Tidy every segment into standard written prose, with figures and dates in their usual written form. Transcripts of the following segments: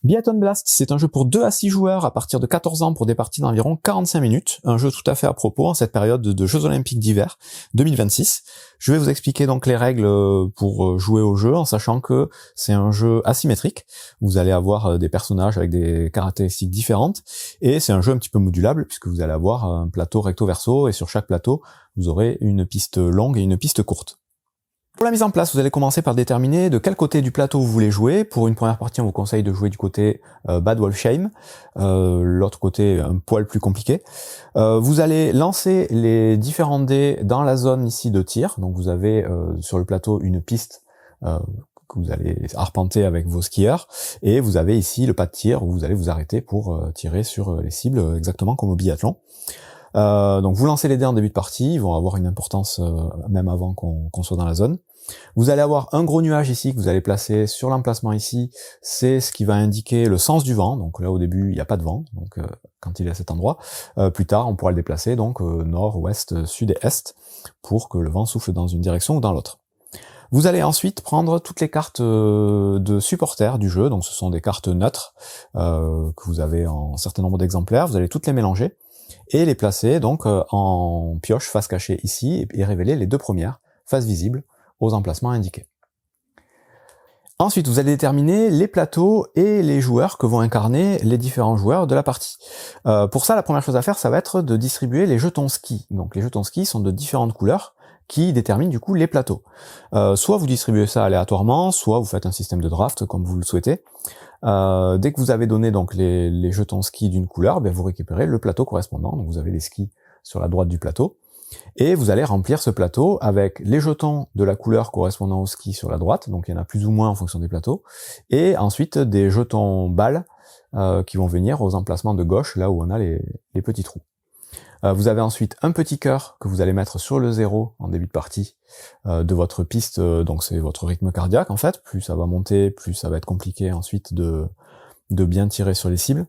Biathlon Blast, c'est un jeu pour 2 à 6 joueurs à partir de 14 ans pour des parties d'environ 45 minutes, un jeu tout à fait à propos en cette période de Jeux Olympiques d'hiver 2026. Je vais vous expliquer donc les règles pour jouer au jeu, en sachant que c'est un jeu asymétrique. Vous allez avoir des personnages avec des caractéristiques différentes, et c'est un jeu un petit peu modulable, puisque vous allez avoir un plateau recto-verso, et sur chaque plateau, vous aurez une piste longue et une piste courte. Pour la mise en place, vous allez commencer par déterminer de quel côté du plateau vous voulez jouer. Pour une première partie, on vous conseille de jouer du côté Bad Wolf Shame, l'autre côté un poil plus compliqué. Vous allez lancer les différents dés dans la zone ici de tir. Donc vous avez sur le plateau une piste que vous allez arpenter avec vos skieurs, et vous avez ici le pas de tir où vous allez vous arrêter pour tirer sur les cibles, exactement comme au biathlon. Donc vous lancez les dés en début de partie, ils vont avoir une importance même avant qu'on soit dans la zone. Vous allez avoir un gros nuage ici que vous allez placer sur l'emplacement ici, c'est ce qui va indiquer le sens du vent. Donc là au début il n'y a pas de vent, donc quand il est à cet endroit, plus tard on pourra le déplacer donc nord, ouest, sud et est pour que le vent souffle dans une direction ou dans l'autre. Vous allez ensuite prendre toutes les cartes de supporters du jeu, donc ce sont des cartes neutres que vous avez en un certain nombre d'exemplaires, vous allez toutes les mélanger et les placer donc en pioche face cachée ici et révéler les deux premières faces visibles aux emplacements indiqués. Ensuite, vous allez déterminer les plateaux et les joueurs que vont incarner les différents joueurs de la partie. Pour ça, la première chose à faire, ça va être de distribuer les jetons ski. Donc les jetons ski sont de différentes couleurs qui déterminent du coup les plateaux. Soit vous distribuez ça aléatoirement, soit vous faites un système de draft comme vous le souhaitez. Dès que vous avez donné donc les jetons ski d'une couleur, ben vous récupérez le plateau correspondant. Donc vous avez les skis sur la droite du plateau, et vous allez remplir ce plateau avec les jetons de la couleur correspondant au ski sur la droite, donc il y en a plus ou moins en fonction des plateaux, et ensuite des jetons balles qui vont venir aux emplacements de gauche, là où on a les petits trous. Vous avez ensuite un petit cœur que vous allez mettre sur le 0 en début de partie de votre piste, donc c'est votre rythme cardiaque en fait, plus ça va monter, plus ça va être compliqué ensuite de bien tirer sur les cibles.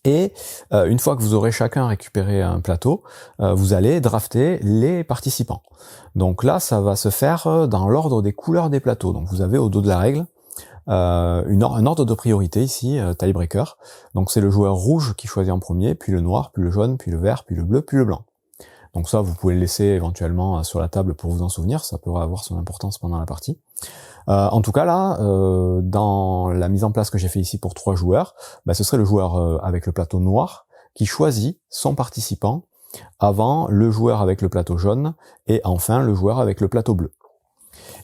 Et une fois que vous aurez chacun récupéré un plateau, vous allez drafter les participants. Donc là, ça va se faire dans l'ordre des couleurs des plateaux. Donc vous avez au dos de la règle un ordre de priorité ici, tiebreaker. Donc c'est le joueur rouge qui choisit en premier, puis le noir, puis le jaune, puis le vert, puis le bleu, puis le blanc. Donc ça, vous pouvez le laisser éventuellement sur la table pour vous en souvenir, ça pourra avoir son importance pendant la partie. En tout cas là, dans la mise en place que j'ai fait ici pour 3 joueurs, ce serait le joueur avec le plateau noir qui choisit son participant avant le joueur avec le plateau jaune et enfin le joueur avec le plateau bleu.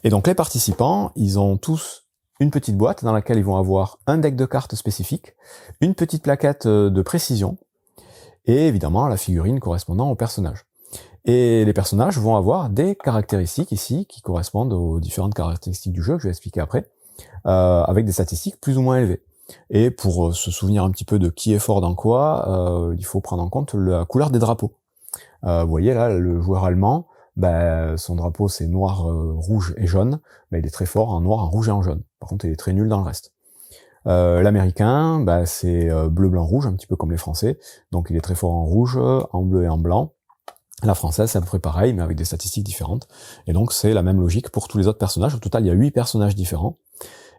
Et donc les participants, ils ont tous une petite boîte dans laquelle ils vont avoir un deck de cartes spécifique, une petite plaquette de précision et évidemment la figurine correspondant au personnage. Et les personnages vont avoir des caractéristiques ici qui correspondent aux différentes caractéristiques du jeu que je vais expliquer après, avec des statistiques plus ou moins élevées. Et pour se souvenir un petit peu de qui est fort dans quoi, il faut prendre en compte la couleur des drapeaux. Vous voyez là, le joueur allemand, son drapeau c'est noir, rouge et jaune, il est très fort en noir, en rouge et en jaune. Par contre, il est très nul dans le reste. L'américain, c'est bleu, blanc, rouge, un petit peu comme les français, donc il est très fort en rouge, en bleu et en blanc. La française, c'est à peu près pareil, mais avec des statistiques différentes. Et donc, c'est la même logique pour tous les autres personnages. Au total, il y a 8 personnages différents.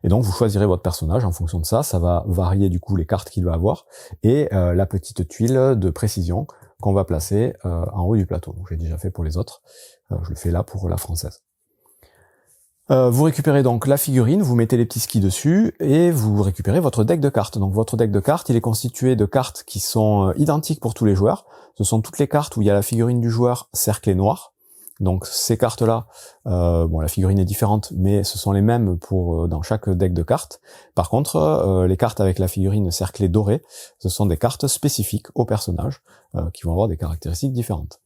Et donc, vous choisirez votre personnage en fonction de ça. Ça va varier, du coup, les cartes qu'il va avoir. Et la petite tuile de précision qu'on va placer en haut du plateau. Donc, j'ai déjà fait pour les autres. Je le fais là pour la française. Vous récupérez donc la figurine, vous mettez les petits skis dessus, et vous récupérez votre deck de cartes. Donc votre deck de cartes, il est constitué de cartes qui sont identiques pour tous les joueurs. Ce sont toutes les cartes où il y a la figurine du joueur cerclée noire. Donc ces cartes-là, la figurine est différente, mais ce sont les mêmes pour dans chaque deck de cartes. Par contre, les cartes avec la figurine cerclée dorée, ce sont des cartes spécifiques au personnage, qui vont avoir des caractéristiques différentes.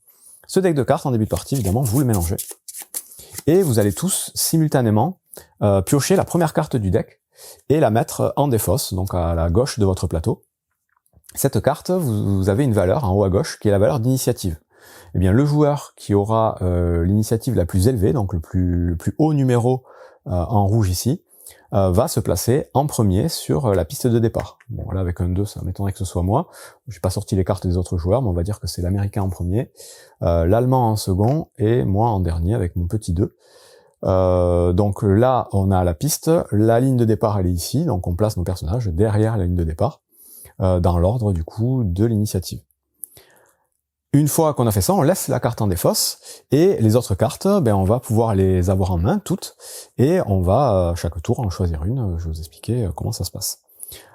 Ce deck de cartes, en début de partie, évidemment, vous le mélangez. Et vous allez tous simultanément piocher la première carte du deck et la mettre en défausse, donc à la gauche de votre plateau. Cette carte, vous avez une valeur en haut à gauche qui est la valeur d'initiative. Eh bien, le joueur qui aura l'initiative la plus élevée, donc le plus haut numéro en rouge ici, va se placer en premier sur la piste de départ. Bon, là avec un 2, ça m'étonnerait que ce soit moi. J'ai pas sorti les cartes des autres joueurs, mais on va dire que c'est l'américain en premier, l'allemand en second, et moi en dernier avec mon petit 2. Donc là, on a la piste, la ligne de départ elle est ici, donc on place nos personnages derrière la ligne de départ, dans l'ordre du coup de l'initiative. Une fois qu'on a fait ça, on laisse la carte en défausse, et les autres cartes, on va pouvoir les avoir en main, toutes, et on va, chaque tour, en choisir une. Je vais vous expliquer comment ça se passe.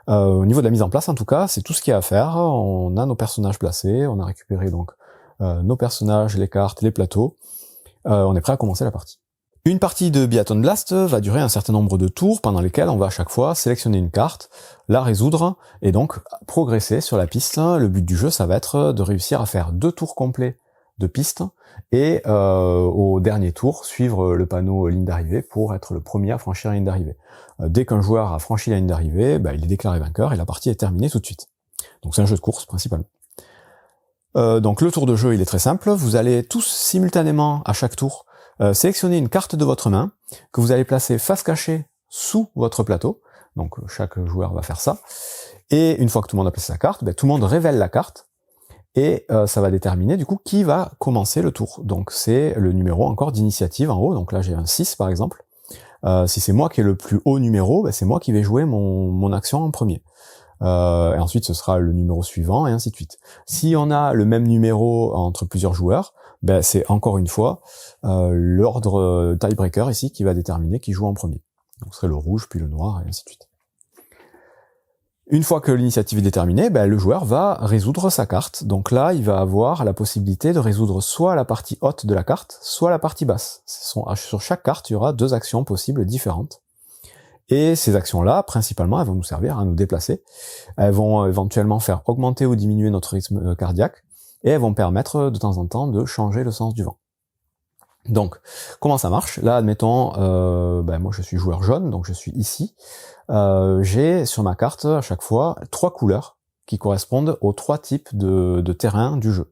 Au niveau de la mise en place, en tout cas, c'est tout ce qu'il y a à faire. On a nos personnages placés, on a récupéré donc nos personnages, les cartes, les plateaux. On est prêt à commencer la partie. Une partie de Biathlon Blast va durer un certain nombre de tours pendant lesquels on va à chaque fois sélectionner une carte, la résoudre et donc progresser sur la piste. Le but du jeu, ça va être de réussir à faire 2 tours complets de piste et au dernier tour, suivre le panneau ligne d'arrivée pour être le premier à franchir la ligne d'arrivée. Dès qu'un joueur a franchi la ligne d'arrivée, il est déclaré vainqueur et la partie est terminée tout de suite. Donc c'est un jeu de course principalement. Donc le tour de jeu, il est très simple. Vous allez tous simultanément à chaque tour sélectionnez une carte de votre main que vous allez placer face cachée sous votre plateau. Donc chaque joueur va faire ça. Et une fois que tout le monde a placé sa carte, tout le monde révèle la carte. Et ça va déterminer du coup qui va commencer le tour. Donc c'est le numéro encore d'initiative en haut. Donc là j'ai un 6 par exemple. Si c'est moi qui ai le plus haut numéro, c'est moi qui vais jouer mon action en premier. Et ensuite ce sera le numéro suivant et ainsi de suite. Si on a le même numéro entre plusieurs joueurs, c'est encore une fois l'ordre tiebreaker ici qui va déterminer qui joue en premier. Donc ce serait le rouge puis le noir et ainsi de suite. Une fois que l'initiative est déterminée, le joueur va résoudre sa carte. Donc là, il va avoir la possibilité de résoudre soit la partie haute de la carte, soit la partie basse. Sur chaque carte, il y aura 2 actions possibles différentes. Et ces actions-là, principalement, elles vont nous servir à nous déplacer. Elles vont éventuellement faire augmenter ou diminuer notre rythme cardiaque, et elles vont permettre de temps en temps de changer le sens du vent. Donc, comment ça marche? Là, admettons, moi je suis joueur jaune, donc je suis ici. J'ai sur ma carte, à chaque fois, 3 couleurs qui correspondent aux 3 types de terrain du jeu.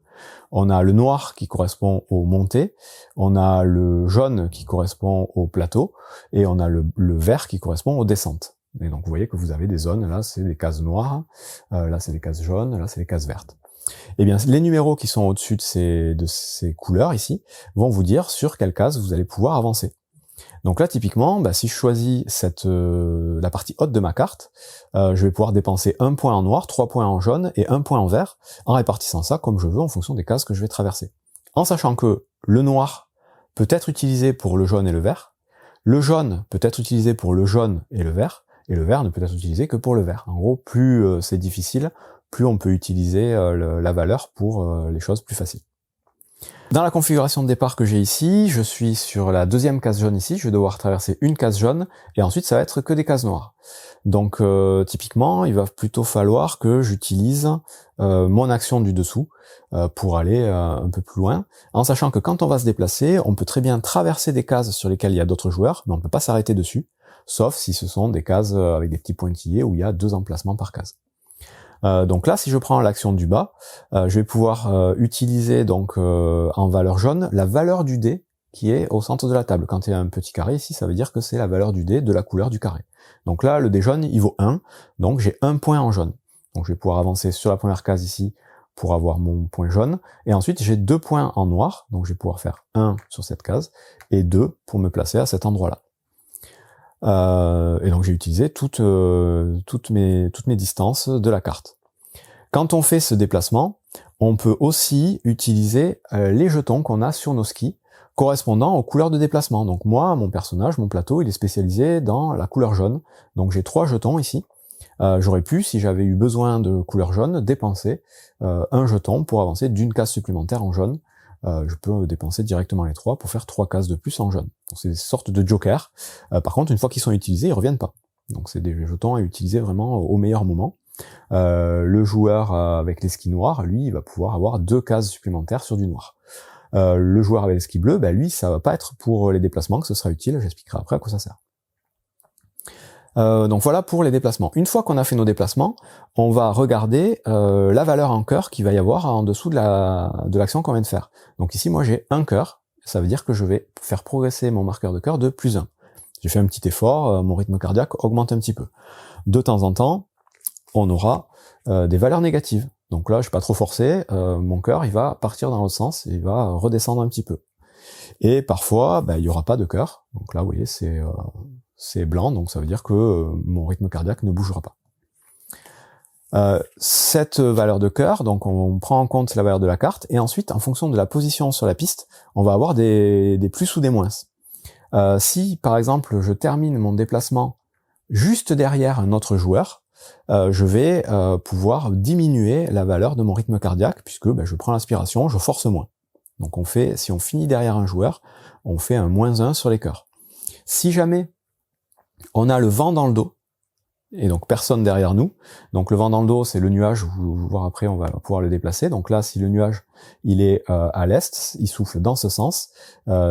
On a le noir qui correspond aux montées, on a le jaune qui correspond au plateau, et on a le vert qui correspond aux descentes. Et donc vous voyez que vous avez des zones, là c'est des cases noires, là c'est des cases jaunes, là c'est des cases vertes. Eh bien les numéros qui sont au-dessus de ces couleurs ici vont vous dire sur quelle case vous allez pouvoir avancer. Donc là, typiquement, si je choisis la partie haute de ma carte, je vais pouvoir dépenser 1 point en noir, 3 points en jaune et 1 point en vert, en répartissant ça comme je veux en fonction des cases que je vais traverser. En sachant que le noir peut être utilisé pour le jaune et le vert jaune peut être utilisé pour le jaune et le vert ne peut être utilisé que pour le vert. En gros, plus c'est difficile, plus on peut utiliser la valeur pour les choses plus faciles. Dans la configuration de départ que j'ai ici, je suis sur la 2e case jaune ici, je vais devoir traverser une case jaune, et ensuite ça va être que des cases noires. Donc typiquement, il va plutôt falloir que j'utilise mon action du dessous pour aller un peu plus loin, en sachant que quand on va se déplacer, on peut très bien traverser des cases sur lesquelles il y a d'autres joueurs, mais on ne peut pas s'arrêter dessus, sauf si ce sont des cases avec des petits pointillés où il y a 2 emplacements par case. Donc là, si je prends l'action du bas, je vais pouvoir utiliser donc en valeur jaune la valeur du dé qui est au centre de la table. Quand il y a un petit carré ici, ça veut dire que c'est la valeur du dé de la couleur du carré. Donc là, le dé jaune, il vaut 1, donc j'ai 1 point en jaune. Donc je vais pouvoir avancer sur la première case ici pour avoir mon point jaune, et ensuite j'ai 2 points en noir, donc je vais pouvoir faire 1 sur cette case, et 2 pour me placer à cet endroit-là. Et donc j'ai utilisé toutes mes distances de la carte. Quand on fait ce déplacement, on peut aussi utiliser les jetons qu'on a sur nos skis, correspondant aux couleurs de déplacement. Donc moi, mon personnage, mon plateau, il est spécialisé dans la couleur jaune. Donc j'ai 3 jetons ici. J'aurais pu, si j'avais eu besoin de couleur jaune, dépenser un jeton pour avancer d'une case supplémentaire en jaune. Je peux dépenser directement les 3 pour faire 3 cases de plus en jaune. Donc c'est des sortes de jokers. Par contre, une fois qu'ils sont utilisés, ils reviennent pas. Donc c'est des jetons à utiliser vraiment au meilleur moment. Le joueur avec les skis noirs, lui, il va pouvoir avoir 2 cases supplémentaires sur du noir. Le joueur avec les skis bleus, lui, ça va pas être pour les déplacements que ce sera utile. J'expliquerai après à quoi ça sert. Donc voilà pour les déplacements. Une fois qu'on a fait nos déplacements, on va regarder la valeur en cœur qu'il va y avoir en dessous de l'action qu'on vient de faire. Donc ici, moi j'ai un cœur, ça veut dire que je vais faire progresser mon marqueur de cœur de +1. J'ai fait un petit effort, mon rythme cardiaque augmente un petit peu. De temps en temps, on aura des valeurs négatives. Donc là, je suis pas trop forcé, mon cœur il va partir dans l'autre sens, il va redescendre un petit peu. Et parfois, il y aura pas de cœur. Donc là, vous voyez, c'est blanc, donc ça veut dire que mon rythme cardiaque ne bougera pas. Cette valeur de cœur, donc on prend en compte la valeur de la carte, et ensuite, en fonction de la position sur la piste, on va avoir des plus ou des moins. Si, par exemple, je termine mon déplacement juste derrière un autre joueur, je vais pouvoir diminuer la valeur de mon rythme cardiaque, puisque je prends l'aspiration, je force moins. Donc si on finit derrière un joueur, on fait un -1 sur les cœurs. Si jamais on a le vent dans le dos, et donc personne derrière nous, donc le vent dans le dos, c'est le nuage, vous voir après, on va pouvoir le déplacer. Donc là, si le nuage, il est à l'est, il souffle dans ce sens,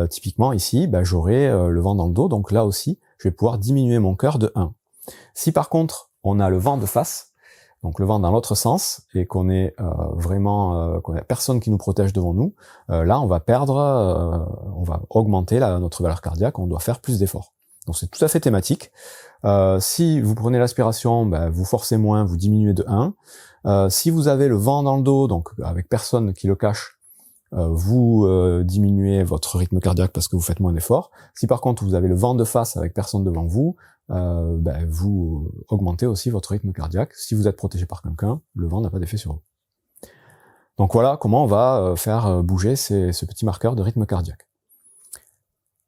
typiquement ici, j'aurai le vent dans le dos, donc là aussi, je vais pouvoir diminuer mon cœur de 1. Si par contre, on a le vent de face, donc le vent dans l'autre sens, et qu'on est qu'on a personne qui nous protège devant nous, là, on va on va augmenter notre valeur cardiaque, on doit faire plus d'efforts. Donc c'est tout à fait thématique. Si vous prenez l'aspiration, vous forcez moins, vous diminuez de 1. Si vous avez le vent dans le dos, donc avec personne qui le cache, vous diminuez votre rythme cardiaque parce que vous faites moins d'efforts. Si par contre vous avez le vent de face avec personne devant vous, vous augmentez aussi votre rythme cardiaque. Si vous êtes protégé par quelqu'un, le vent n'a pas d'effet sur vous. Donc voilà comment on va faire bouger ce petit marqueur de rythme cardiaque.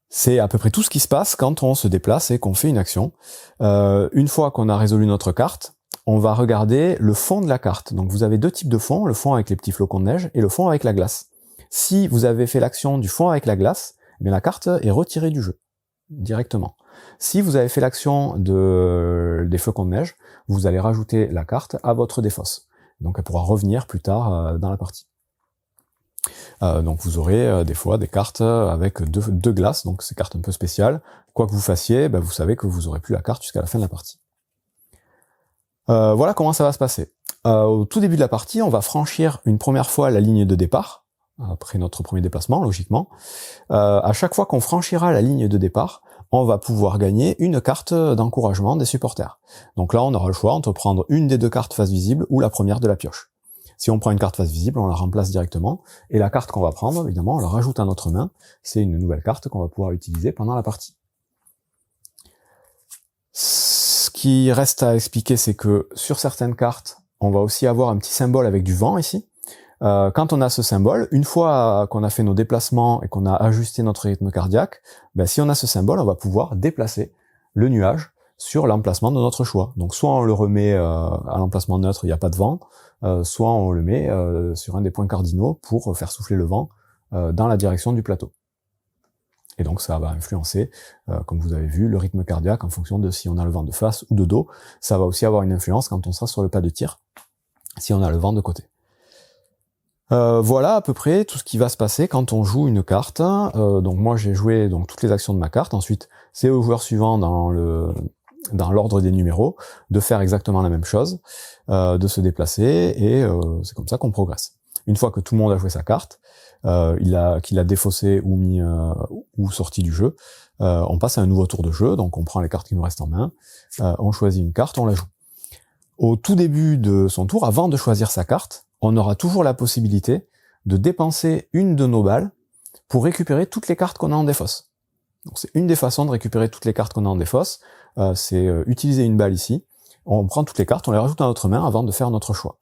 C'est à peu près tout ce qui se passe quand on se déplace et qu'on fait une action. Une fois qu'on a résolu notre carte, on va regarder le fond de la carte. Donc vous avez deux types de fonds, le fond avec les petits flocons de neige et le fond avec la glace. Si vous avez fait l'action du fond avec la glace, la carte est retirée du jeu, directement. Si vous avez fait l'action des flocons de neige, vous allez rajouter la carte à votre défausse. Donc elle pourra revenir plus tard dans la partie. Donc vous aurez des fois des cartes avec deux glaces, donc ces cartes un peu spéciales. Quoi que vous fassiez, vous savez que vous aurez plus la carte jusqu'à la fin de la partie. Voilà comment ça va se passer. Au tout début de la partie, on va franchir une première fois la ligne de départ, après notre premier déplacement, logiquement. À chaque fois qu'on franchira la ligne de départ, on va pouvoir gagner une carte d'encouragement des supporters. Donc là, on aura le choix entre prendre une des deux cartes face visible ou la première de la pioche. Si on prend une carte face visible, on la remplace directement, et la carte qu'on va prendre, évidemment, on la rajoute à notre main. C'est une nouvelle carte qu'on va pouvoir utiliser pendant la partie. Ce qui reste à expliquer, c'est que sur certaines cartes, on va aussi avoir un petit symbole avec du vent ici. Quand on a ce symbole, une fois qu'on a fait nos déplacements et qu'on a ajusté notre rythme cardiaque, si on a ce symbole, on va pouvoir déplacer le nuage sur l'emplacement de notre choix. Donc soit on le remet à l'emplacement neutre, il n'y a pas de vent, soit on le met sur un des points cardinaux pour faire souffler le vent dans la direction du plateau. Et donc ça va influencer, comme vous avez vu, le rythme cardiaque en fonction de si on a le vent de face ou de dos. Ça va aussi avoir une influence quand on sera sur le pas de tir, si on a le vent de côté. Voilà à peu près tout ce qui va se passer quand on joue une carte. Donc moi j'ai joué toutes les actions de ma carte. Ensuite c'est au joueur suivant dans l'ordre des numéros de faire exactement la même chose, de se déplacer, et c'est comme ça qu'on progresse. Une fois que tout le monde a joué sa carte, qu'il a défaussé ou mis ou sorti du jeu, on passe à un nouveau tour de jeu. Donc on prend les cartes qui nous restent en main, on choisit une carte, on la joue. Au tout début de son tour, avant de choisir sa carte, on aura toujours la possibilité de dépenser une de nos balles pour récupérer toutes les cartes qu'on a en défausse. Donc c'est une des façons de récupérer toutes les cartes qu'on a en défausse, c'est utiliser une balle ici, on prend toutes les cartes, on les rajoute à notre main avant de faire notre choix.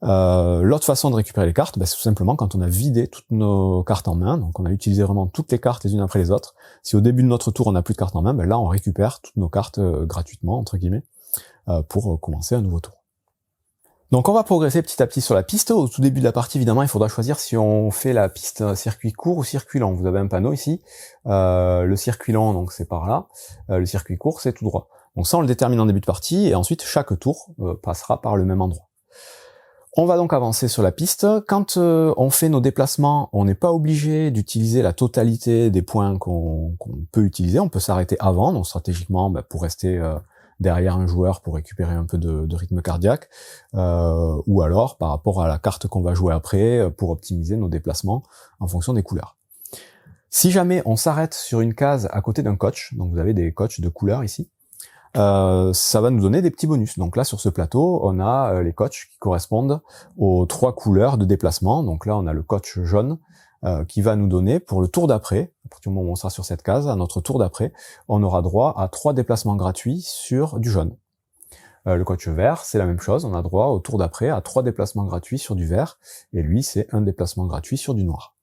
L'autre façon de récupérer les cartes, c'est tout simplement quand on a vidé toutes nos cartes en main, donc on a utilisé vraiment toutes les cartes les unes après les autres. Si au début de notre tour on n'a plus de cartes en main, là on récupère toutes nos cartes gratuitement, entre guillemets, pour commencer un nouveau tour. Donc on va progresser petit à petit sur la piste. Au tout début de la partie, évidemment, il faudra choisir si on fait la piste circuit court ou circuit long. Vous avez un panneau ici. Le circuit long, donc c'est par là. Le circuit court, c'est tout droit. Donc ça, on le détermine en début de partie, et ensuite chaque tour passera par le même endroit. On va donc avancer sur la piste. Quand on fait nos déplacements, on n'est pas obligé d'utiliser la totalité des points qu'on peut utiliser. On peut s'arrêter avant, donc stratégiquement, pour rester derrière un joueur pour récupérer un peu de rythme cardiaque, ou alors par rapport à la carte qu'on va jouer après pour optimiser nos déplacements en fonction des couleurs. Si jamais on s'arrête sur une case à côté d'un coach, donc vous avez des coachs de couleurs ici, ça va nous donner des petits bonus. Donc là sur ce plateau, on a les coachs qui correspondent aux 3 couleurs de déplacement. Donc là on a le coach jaune, qui va nous donner, pour le tour d'après, à partir du moment où on sera sur cette case, à notre tour d'après, on aura droit à 3 déplacements gratuits sur du jaune. Le coach vert, c'est la même chose, on a droit au tour d'après à 3 déplacements gratuits sur du vert, et lui c'est un déplacement gratuit sur du noir.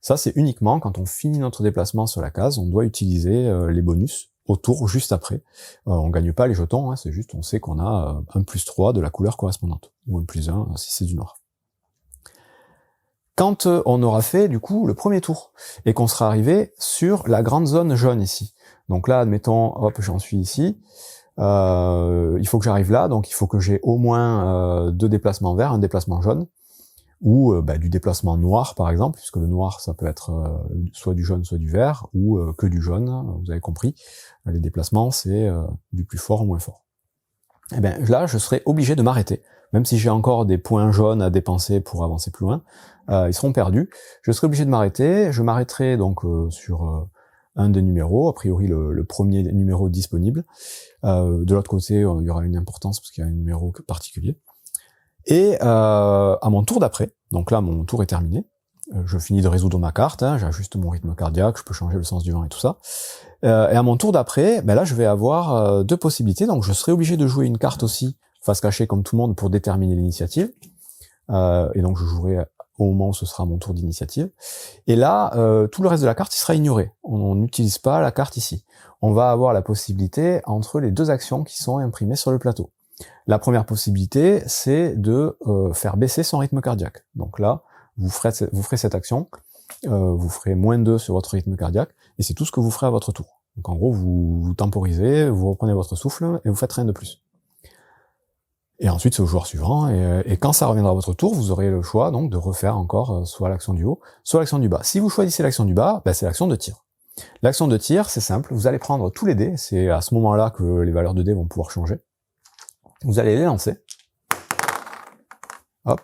Ça c'est uniquement quand on finit notre déplacement sur la case, on doit utiliser les bonus au tour juste après. On gagne pas les jetons, hein, c'est juste on sait qu'on a un +3 de la couleur correspondante, ou un +1 si c'est du noir. Quand on aura fait du coup le premier tour, et qu'on sera arrivé sur la grande zone jaune ici, donc là admettons, hop j'en suis ici, il faut que j'arrive là, donc il faut que j'ai au moins 2 déplacements verts, un déplacement jaune, ou du déplacement noir par exemple, puisque le noir ça peut être soit du jaune soit du vert, ou que du jaune, vous avez compris, les déplacements c'est du plus fort au moins fort. Et bien là je serai obligé de m'arrêter, même si j'ai encore des points jaunes à dépenser pour avancer plus loin, ils seront perdus, je serai obligé de m'arrêter, je m'arrêterai donc sur un des numéros, a priori le premier numéro disponible. De l'autre côté, il y aura une importance parce qu'il y a un numéro particulier. Et à mon tour d'après, donc là mon tour est terminé, je finis de résoudre ma carte, hein, j'ajuste mon rythme cardiaque, je peux changer le sens du vent et tout ça. Et à mon tour d'après, là je vais avoir 2 possibilités, donc je serai obligé de jouer une carte aussi, face cachée comme tout le monde, pour déterminer l'initiative. Et donc je jouerai au moment où ce sera mon tour d'initiative. Et là, tout le reste de la carte il sera ignoré. On n'utilise pas la carte ici. On va avoir la possibilité entre les 2 actions qui sont imprimées sur le plateau. La première possibilité, c'est de faire baisser son rythme cardiaque. Donc là, vous ferez cette action, vous ferez -2 sur votre rythme cardiaque, et c'est tout ce que vous ferez à votre tour. Donc en gros, vous temporisez, vous reprenez votre souffle, et vous faites rien de plus. Et ensuite, c'est au joueur suivant, et quand ça reviendra à votre tour, vous aurez le choix donc de refaire encore soit l'action du haut, soit l'action du bas. Si vous choisissez l'action du bas, c'est l'action de tir. L'action de tir, c'est simple, vous allez prendre tous les dés, c'est à ce moment-là que les valeurs de dés vont pouvoir changer. Vous allez les lancer, hop,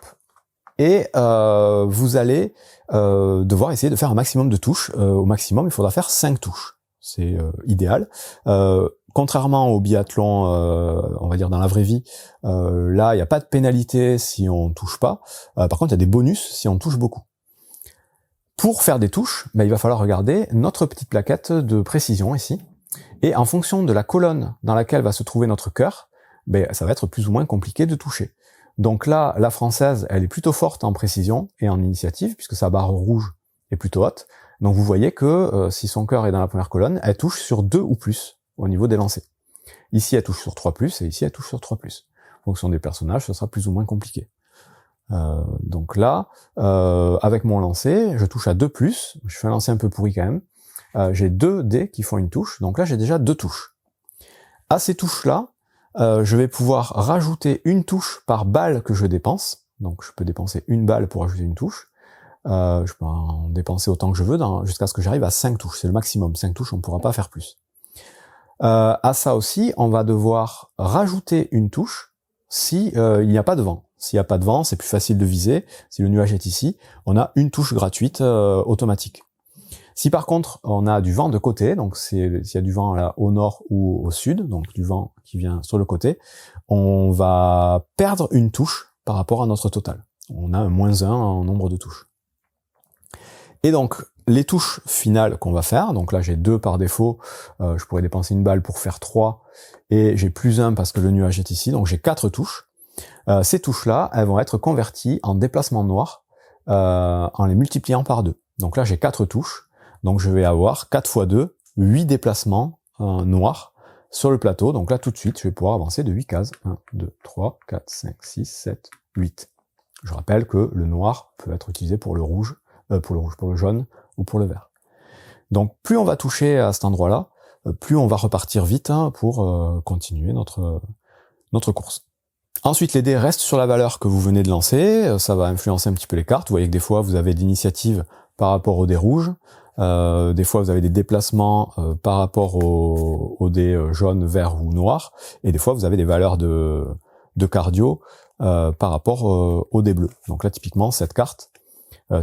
et vous allez devoir essayer de faire un maximum de touches. Au maximum, il faudra faire 5 touches. C'est idéal. Contrairement au biathlon, on va dire dans la vraie vie, là il n'y a pas de pénalité si on touche pas. Par contre, il y a des bonus si on touche beaucoup. Pour faire des touches, il va falloir regarder notre petite plaquette de précision ici. Et en fonction de la colonne dans laquelle va se trouver notre cœur, ça va être plus ou moins compliqué de toucher. Donc là, la française, elle est plutôt forte en précision et en initiative, puisque sa barre rouge est plutôt haute. Donc vous voyez que si son cœur est dans la première colonne, elle touche sur 2 ou plus au niveau des lancers. Ici, elle touche sur 3+, et ici, elle touche sur 3+. En fonction des personnages, ce sera plus ou moins compliqué. Donc là, avec mon lancer, je touche à 2+, je fais un lancer un peu pourri quand même. J'ai 2 dés qui font une touche, donc là j'ai déjà 2 touches. À ces touches-là, je vais pouvoir rajouter une touche par balle que je dépense, donc je peux dépenser une balle pour ajouter une touche. Je peux en dépenser autant que je veux jusqu'à ce que j'arrive à 5 touches, c'est le maximum, 5 touches on ne pourra pas faire plus. À ça aussi, on va devoir rajouter une touche si il n'y a pas de vent. S'il n'y a pas de vent, c'est plus facile de viser. Si le nuage est ici, on a une touche gratuite automatique. Si par contre on a du vent de côté, donc s'il y a du vent là au nord ou au sud, donc du vent qui vient sur le côté, on va perdre une touche par rapport à notre total. On a un -1 en nombre de touches. Et donc les touches finales qu'on va faire, donc là j'ai 2 par défaut, je pourrais dépenser une balle pour faire 3, et j'ai +1 parce que le nuage est ici, donc j'ai 4 touches. Ces touches-là, elles vont être converties en déplacement noir en les multipliant par 2. Donc là j'ai 4 touches, donc je vais avoir 4 x 2, 8 déplacements noirs sur le plateau. Donc là tout de suite je vais pouvoir avancer de 8 cases. 1, 2, 3, 4, 5, 6, 7, 8. Je rappelle que le noir peut être utilisé pour le rouge, pour le jaune ou pour le vert. Donc plus on va toucher à cet endroit-là, plus on va repartir vite pour continuer notre course. Ensuite, les dés restent sur la valeur que vous venez de lancer, ça va influencer un petit peu les cartes. Vous voyez que des fois, vous avez de l'initiative par rapport aux dés rouges, des fois, vous avez des déplacements par rapport aux dés jaunes, verts ou noirs, et des fois, vous avez des valeurs de cardio par rapport aux dés bleus. Donc là, typiquement, cette carte,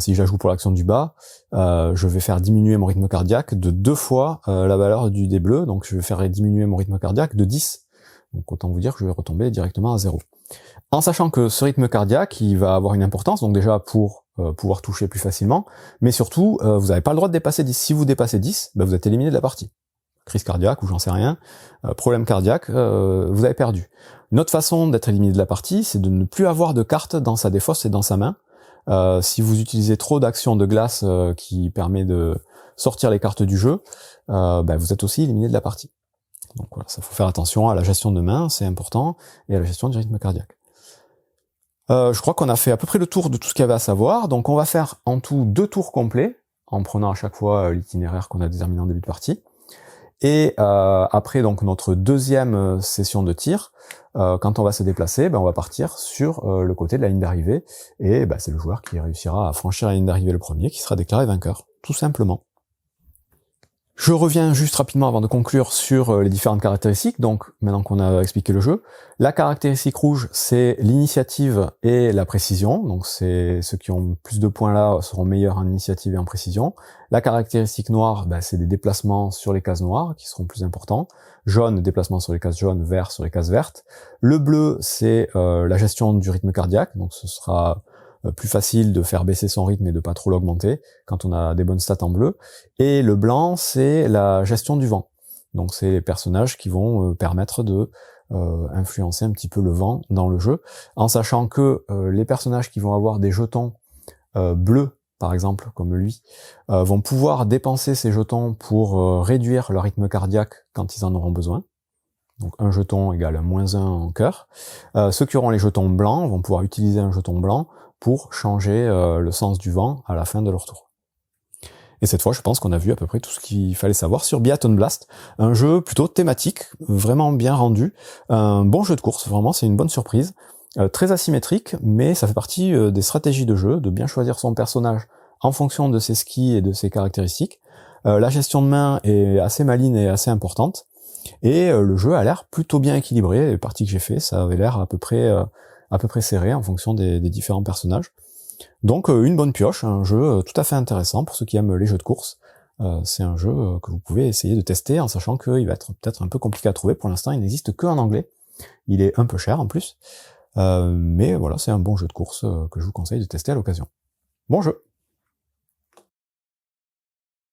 si je la joue pour l'action du bas, je vais faire diminuer mon rythme cardiaque de 2 fois la valeur du dé bleu, donc je vais faire diminuer mon rythme cardiaque de 10. Donc autant vous dire que je vais retomber directement à 0. En sachant que ce rythme cardiaque, il va avoir une importance, donc déjà pour pouvoir toucher plus facilement, mais surtout, vous n'avez pas le droit de dépasser 10. Si vous dépassez 10, vous êtes éliminé de la partie. Crise cardiaque ou j'en sais rien, problème cardiaque, vous avez perdu. Une autre façon d'être éliminé de la partie, c'est de ne plus avoir de cartes dans sa défausse et dans sa main. Si vous utilisez trop d'actions de glace qui permet de sortir les cartes du jeu, vous êtes aussi éliminé de la partie. Donc voilà, ça faut faire attention à la gestion de main, c'est important, et à la gestion du rythme cardiaque. Je crois qu'on a fait à peu près le tour de tout ce qu'il y avait à savoir, donc on va faire en tout 2 tours complets, en prenant à chaque fois l'itinéraire qu'on a déterminé en début de partie. Et après donc notre deuxième session de tir, quand on va se déplacer, on va partir sur le côté de la ligne d'arrivée, et c'est le joueur qui réussira à franchir la ligne d'arrivée le premier qui sera déclaré vainqueur, tout simplement. Je reviens juste rapidement avant de conclure sur les différentes caractéristiques, donc maintenant qu'on a expliqué le jeu. La caractéristique rouge, c'est l'initiative et la précision, donc c'est ceux qui ont plus de points là seront meilleurs en initiative et en précision. La caractéristique noire, c'est des déplacements sur les cases noires qui seront plus importants. Jaune, déplacement sur les cases jaunes, vert sur les cases vertes. Le bleu, c'est la gestion du rythme cardiaque, donc ce sera plus facile de faire baisser son rythme et de pas trop l'augmenter quand on a des bonnes stats en bleu. Et le blanc, c'est la gestion du vent. Donc c'est les personnages qui vont permettre de influencer un petit peu le vent dans le jeu, en sachant que les personnages qui vont avoir des jetons bleus, par exemple, comme lui, vont pouvoir dépenser ces jetons pour réduire leur rythme cardiaque quand ils en auront besoin. Donc un jeton égale -1 en cœur. Ceux qui auront les jetons blancs vont pouvoir utiliser un jeton blanc pour changer le sens du vent à la fin de leur tour. Et cette fois, je pense qu'on a vu à peu près tout ce qu'il fallait savoir sur Biathlon Blast, un jeu plutôt thématique, vraiment bien rendu, un bon jeu de course, vraiment c'est une bonne surprise, très asymétrique, mais ça fait partie des stratégies de jeu, de bien choisir son personnage en fonction de ses skis et de ses caractéristiques. La gestion de main est assez maligne et assez importante, et le jeu a l'air plutôt bien équilibré. Les parties que j'ai fait, ça avait l'air à peu près serré en fonction des différents personnages. Donc une bonne pioche, un jeu tout à fait intéressant pour ceux qui aiment les jeux de course. C'est un jeu que vous pouvez essayer de tester en sachant qu'il va être peut-être un peu compliqué à trouver. Pour l'instant, il n'existe qu'en anglais. Il est un peu cher en plus. Mais voilà, c'est un bon jeu de course que je vous conseille de tester à l'occasion. Bon jeu!